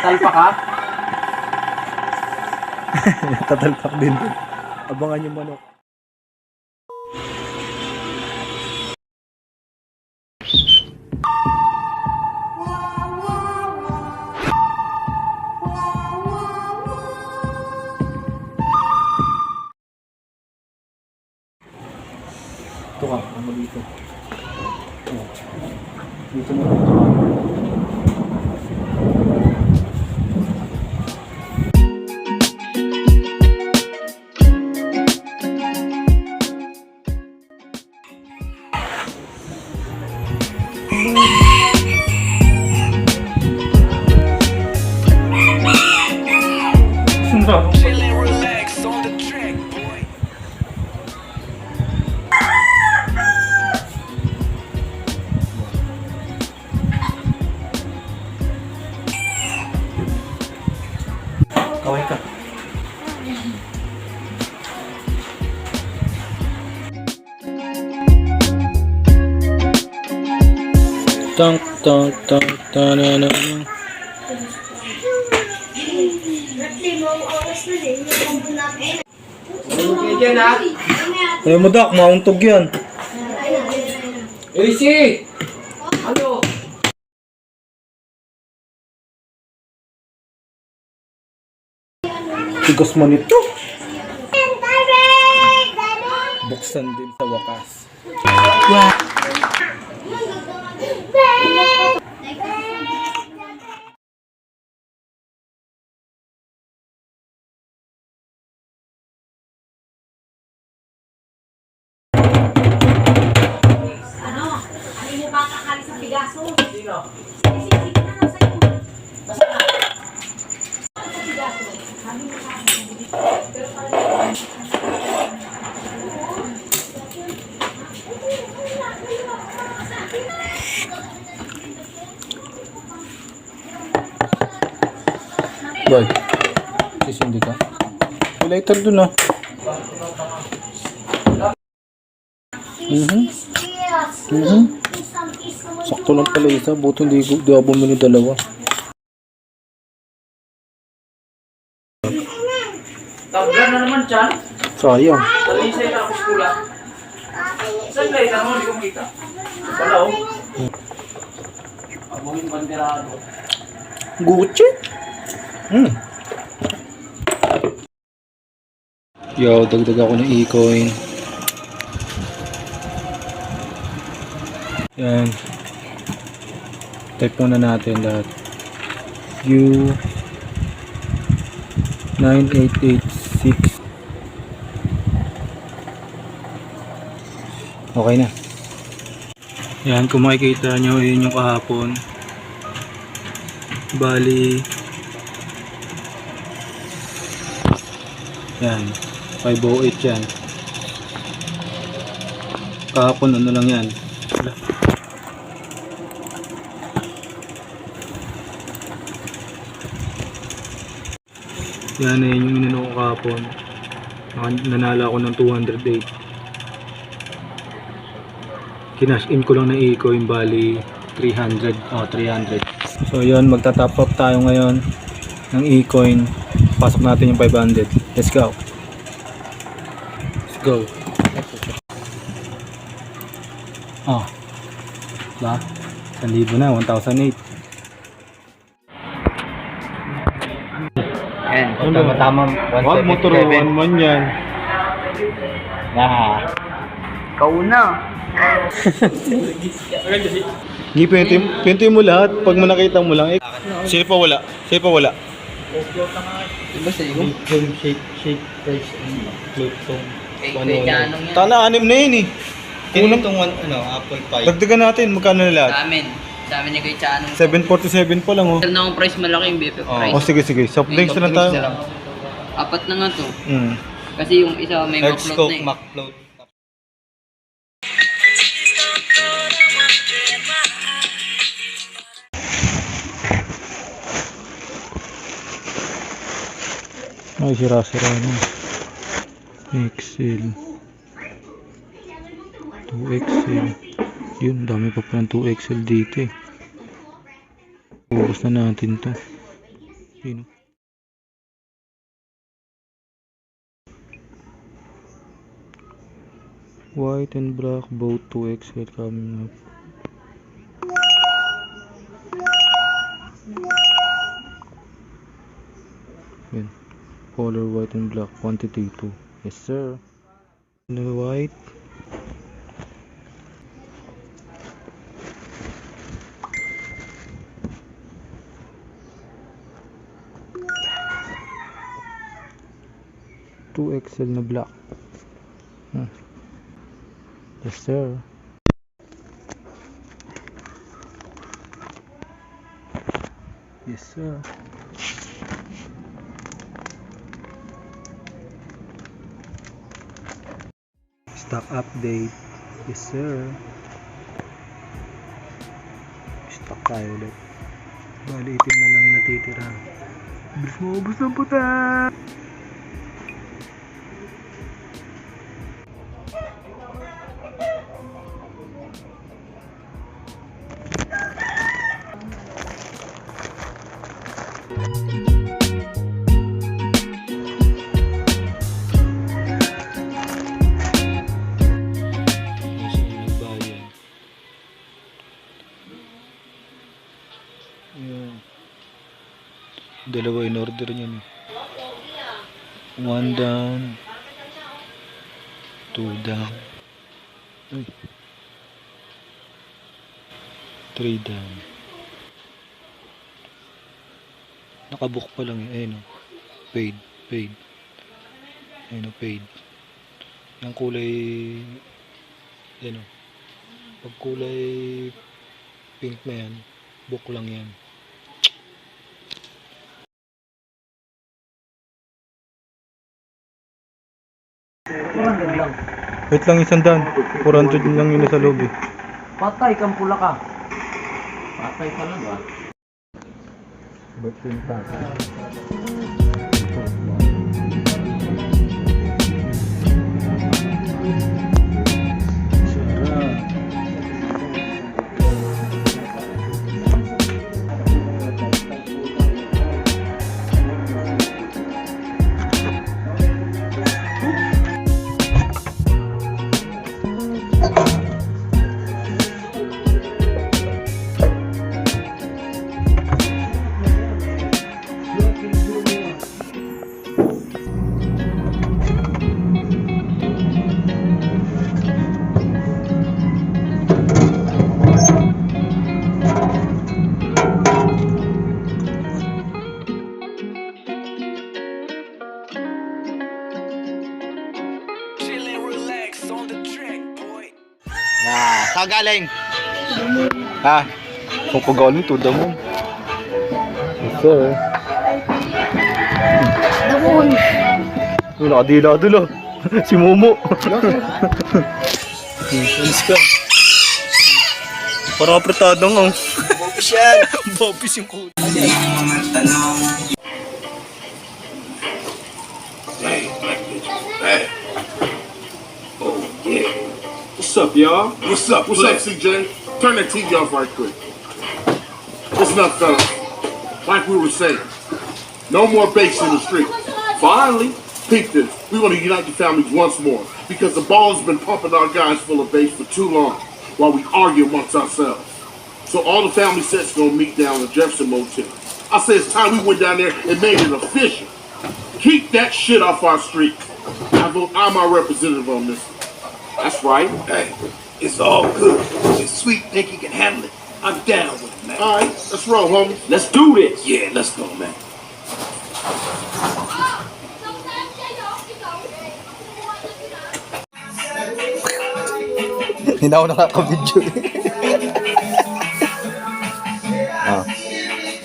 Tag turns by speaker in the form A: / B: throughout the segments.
A: Tatalpa ka?
B: Tatalpak din. Abangan yung manok. Ito ka, ano dito? Oh. Dito mo. Kaway ka. Tang tang tang tanana.
A: Okay dyan ha?
B: Ay mo dak, mauntog yan.
A: Easy! Ano?
B: Tigas man ito. Buksan din sa wakas.
C: Ano mo ba kakali sa Pigaso?
A: Sino?
C: Sige na lang sa'yo. Basta ka. Sa Pigaso. Sabi mo sa akin. Pero
B: Boy, sisindi ka? May lighter dun ah. Sakto lang pala isa, buto hindi ako bumili dalawa.
A: Tablan na naman dyan.
B: Sayang.
A: Talisay ka ako skula. Saan ka ito? Hindi ko makita. Wala oh. Abungin banderado.
B: Gucci? Yo, dagdag ako ng e-coin. Yan. Type muna natin lahat. U 9886. Okay na. Yan, kung makikita nyo, yun yung kahapon. Bali, yan, 508 yan. Kahapon ano lang yan. Yan eh, yung inano ko kahapon. Nanala ako ng 208. Kinash in ko lang na e-coin, bali 300. Oh, 300. So yun, magta-top up tayo ngayon ng e-coin. Pasok natin yung 500. Let's go. Let's go. Oh. Ba? 1,000 na, 1,008.
A: Ayan,
B: Tama-tama, 177. 1 yan.
A: Kauna.
B: Hindi, pintuin mo lahat. Pag mo nakita mo lang, sino pa wala? Sino pa wala?
A: Diba sa iyo?
B: Shake, price, float song.
A: Kay Janong yan.
B: Tana, 6 na yun eh.
D: Unang itong apple pie.
B: Dagdagan natin, magkano na lahat?
A: Sa amin ni Kuya Chanong.
B: 747 pa lang oh.
A: Meron akong price malaki yung BFF price.
B: Oh, sige. Soft drinks na lang tayo.
A: Apat na nga to.
B: Mm.
A: Kasi yung isa may
D: Large
A: ma-float
D: Coke,
A: na eh.
D: Mac float.
B: Ay, sira-sira na. XL. 2XL. Yun, dami pa pa ng 2XL dito eh. Ubus na natin to. Yun. White and black, both 2XL coming up. Yun. Color white and black, quantity 2. Yes sir. The white. Two XL na black. Yes sir. Yes sir. Stock update. Yes sir. Stock tayo ulit. Bali itim na lang yung natitira. Bilis mo ubos ng puta. Dalawa in order niyan. 1 down, 2 down, 3 down. Nakabook pa lang yun. Ayun o. Paid. Ayun o, paid. Yung kulay, ayun o. Pag kulay pink na yan, book lang yan. Wait lang, 100. 400 lang yun sa loob eh.
A: Patay kang pula ka. Patay ka lang ba?
B: Ba't yung tasa?
D: Saan galing?
B: Ha? Kung pagaling to, damo. Yes sir.
C: Damon!
B: Nakadila dulo. Si Momo. Alis ka. Parang apretado nga.
D: Bobis yan.
B: Bobis yung kulo.
E: Hey. Oh, yeah. What's up, y'all? What's up, CJ? Turn that TV off right quick. Listen up, fellas. Like we were saying, no more bass in the street. Finally, peep this. We want to unite the families once more because the ball has been pumping our guys full of bass for too long while we argue amongst ourselves. So all the family sets gonna meet down at Jefferson Motel. I say it's time we went down there and made it official. Keep that shit off our street. I vote I'm our representative on this. That's right.
F: Hey, it's all good. If Sweet think he can handle it, I'm down with it, man.
E: All right, let's roll, homie.
F: Let's do this. Yeah, let's go, man.
B: Hindi na ako nakaka-video eh.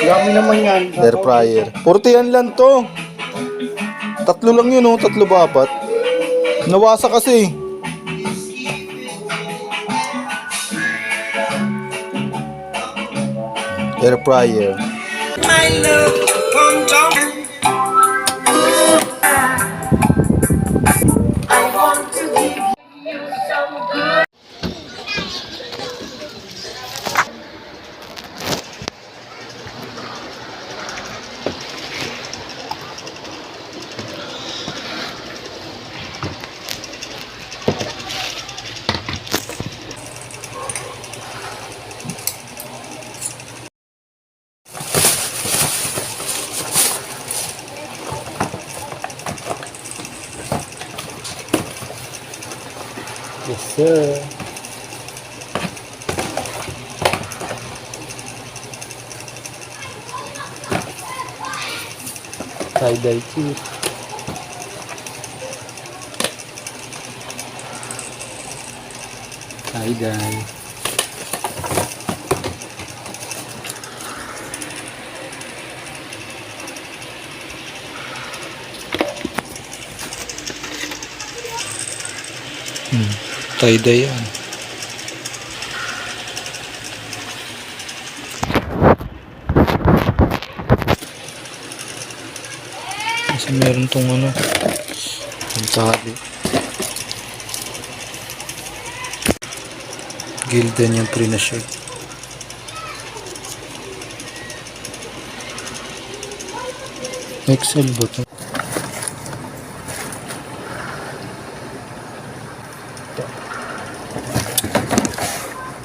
D: Dami naman yan.
B: Air fryer. 40 lang to. Tatlo lang yun oh. Tatlo ba apat? Nawasa kasi. Air fryer.
G: My love, come down. I want to give you so good.
B: sir. Tie-dye tip. Tie-dye. Tie-dye yan. Kasi meron tong ano, yung tali. Gilda niyang pre-na-shirt. XL ba ito?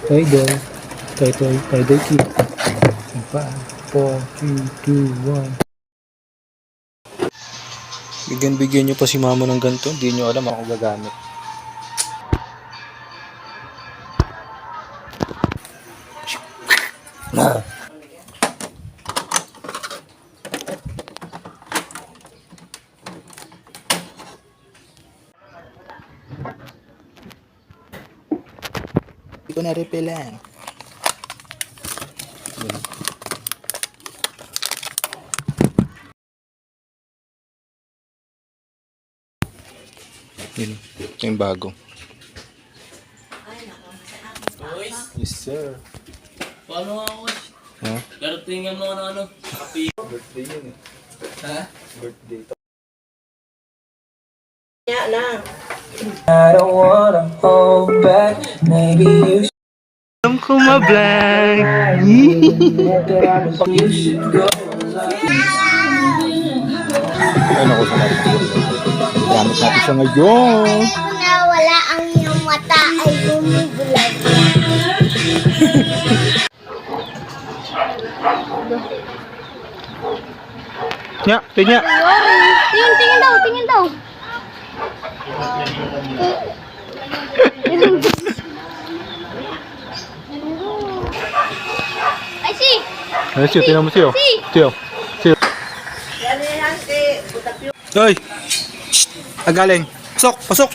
B: Tie-dye. Tie-dye kit. 5, 4, 3, 2, 1. Bigyan nyo pa si mama ng ganito. Hindi nyo alam ako gagamit. Hindi ko na-repelan. Yun. Ito yung bago. Yes, sir.
A: Paano nga ako?
B: Ha?
A: Daratingan mo ano? Kapi.
B: Birthday yun eh.
A: Ha?
B: Birthday.
H: I don't wanna hold back. Maybe you
B: Alam ko ma-blank.
H: you should go.
B: Ano ko sa natin? Gamit natin siya ngayon.
G: Na wala ang iyong mata ay bumubulag.
B: Nya, tinya.
G: Tingin daw, tingin daw. Ay, si!
B: Ay, siyo, tinan mo siyo. Siyo. Hoy! Shhh! Agaling! Pasok! Pasok!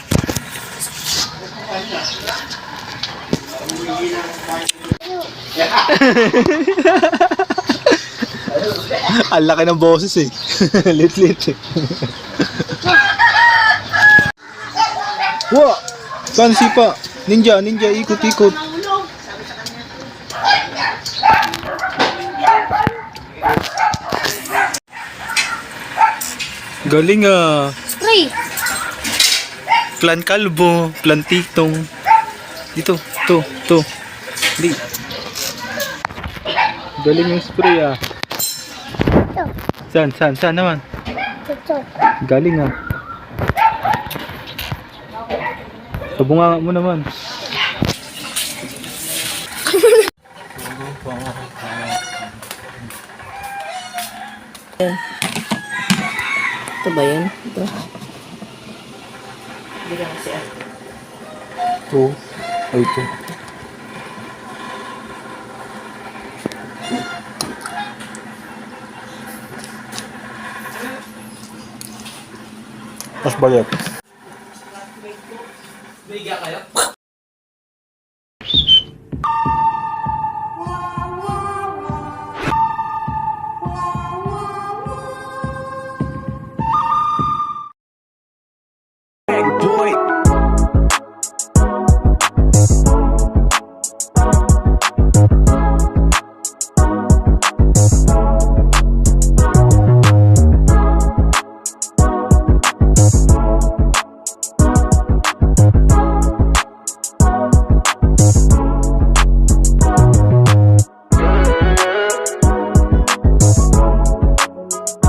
B: Ang laki ng boses eh. Lit-lit eh. Wow! Fancy pa! Ninja! Ikot-ikot! Galing ah!
G: Spray!
B: Plan kalbo, plan titong. Dito, to. Di. Galing yung spray ah. Saan naman?
G: Ito.
B: Galing ah. Sa bunganga mo naman.
C: Ito ba yun? Ito.
B: Ito. Ay, ito. Mas bayat.
A: Biga kayo?
H: boy.